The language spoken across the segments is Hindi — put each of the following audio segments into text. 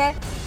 है।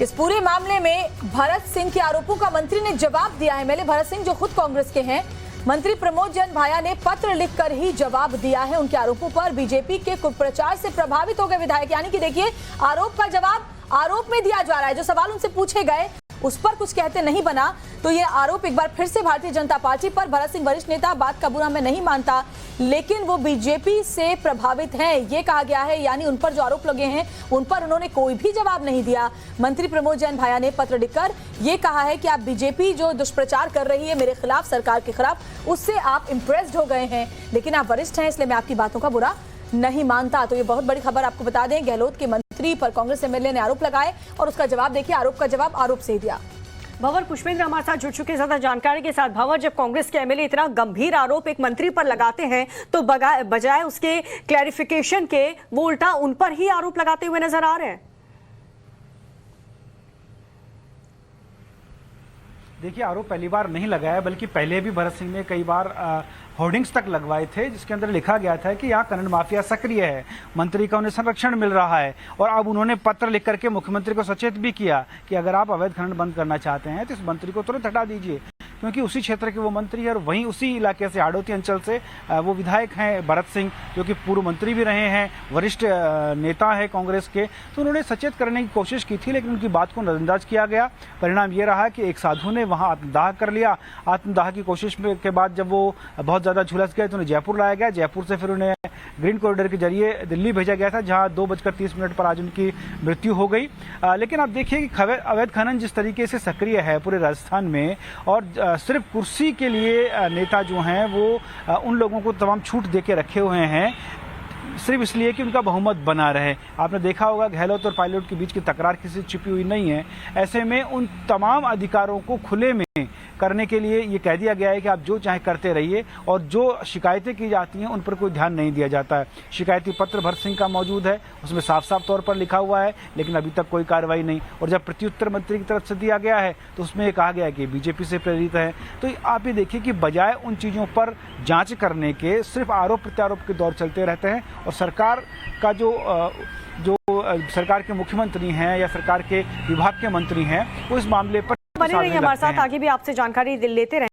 इस पूरे मामले में भरत सिंह के आरोपों का मंत्री ने जवाब दिया है। एमएलए भरत सिंह जो खुद कांग्रेस के हैं, मंत्री प्रमोद जैन भाया ने पत्र लिखकर ही जवाब दिया है उनके आरोपों पर। बीजेपी के कुप्रचार से प्रभावित हो गए विधायक, यानी कि देखिए आरोप का जवाब आरोप में दिया जा रहा है। जो सवाल उनसे पूछे गए उस पर कुछ कहते नहीं बना, तो ये आरोप एक बार फिर से भारतीय जनता पार्टी पर। भरत सिंह वरिष्ठ नेता बात का बुरा मैं नहीं मानता, लेकिन वो बीजेपी से प्रभावित हैं, ये कहा गया है। यानी उन पर जो आरोप लगे हैं उन पर उन्होंने कोई भी जवाब नहीं दिया। मंत्री प्रमोद जैन भाया ने पत्र लिखकर ये कहा है कि आप बीजेपी जो दुष्प्रचार कर रही है मेरे खिलाफ, सरकार के खिलाफ, उससे आप इंप्रेस्ड हो गए हैं, लेकिन आप वरिष्ठ हैं इसलिए मैं आपकी बातों का बुरा नहीं मानता। तो ये बहुत बड़ी खबर आपको बता दें, गहलोत के मंत्री पर कांग्रेस एमएलए ने आरोप लगाए और उसका जवाब देखिए, आरोप का जवाब आरोप से ही दिया। भंवर, पुष्पेंद्र हमारे साथ जुड़ चुके ज्यादा जानकारी के साथ। भंवर, जब कांग्रेस के एमएलए इतना गंभीर आरोप एक मंत्री पर लगाते हैं तो बजाय उसके क्लैरिफिकेशन के वो उल्टा उन पर ही आरोप लगाते हुए नजर आ रहे हैं। देखिए, आरोप पहली बार नहीं लगाया, बल्कि पहले भी भरत सिंह ने कई बार होर्डिंग्स तक लगवाए थे जिसके अंदर लिखा गया था कि यहाँ खनन माफिया सक्रिय है, मंत्री का उन्हें संरक्षण मिल रहा है। और अब उन्होंने पत्र लिख करके मुख्यमंत्री को सचेत भी किया कि अगर आप अवैध खनन बंद करना चाहते हैं तो इस मंत्री को तुरंत हटा दीजिए, क्योंकि उसी क्षेत्र के वो मंत्री है और वहीं उसी इलाके से, हाड़ौती अंचल से वो विधायक हैं भरत सिंह, जो कि पूर्व मंत्री भी रहे हैं, वरिष्ठ नेता है कांग्रेस के। तो उन्होंने सचेत करने की कोशिश की थी, लेकिन उनकी बात को नजरअंदाज किया गया। परिणाम ये रहा कि एक साधु ने वहां आत्मदाह कर लिया। आत्मदाह की कोशिश के बाद जब वो बहुत ज्यादा झुलस गए तो उन्हें जयपुर लाया गया। जयपुर से फिर उन्हें ग्रीन कॉरिडोर के जरिए दिल्ली भेजा गया था, जहां 2:30 पर आज उनकी मृत्यु हो गई। लेकिन आप देखिए कि अवैध खनन जिस तरीके से सक्रिय है पूरे राजस्थान में, और सिर्फ कुर्सी के लिए नेता जो हैं वो उन लोगों को तमाम छूट दे के रखे हुए हैं सिर्फ इसलिए कि उनका बहुमत बना रहे। आपने देखा होगा गहलोत और पायलट के बीच की तकरार किसी छिपी हुई नहीं है। ऐसे में उन तमाम अधिकारों को खुले में करने के लिए ये कह दिया गया है कि आप जो चाहे करते रहिए, और जो शिकायतें की जाती हैं उन पर कोई ध्यान नहीं दिया जाता है। शिकायती पत्र भरत सिंह का मौजूद है, उसमें साफ साफ तौर पर लिखा हुआ है, लेकिन अभी तक कोई कार्रवाई नहीं। और जब प्रत्युत्तर मंत्री की तरफ से दिया गया है तो उसमें ये कहा गया है कि बीजेपी से प्रेरित है। तो आप ये देखिए कि बजाय उन चीज़ों पर जाँच करने के सिर्फ आरोप प्रत्यारोप के दौर चलते रहते हैं। और सरकार का जो सरकार के मुख्यमंत्री हैं या सरकार के विभाग के मंत्री हैं वो इस मामले पर बने रहिए हमारे साथ, आगे भी आपसे जानकारी लेते रहें।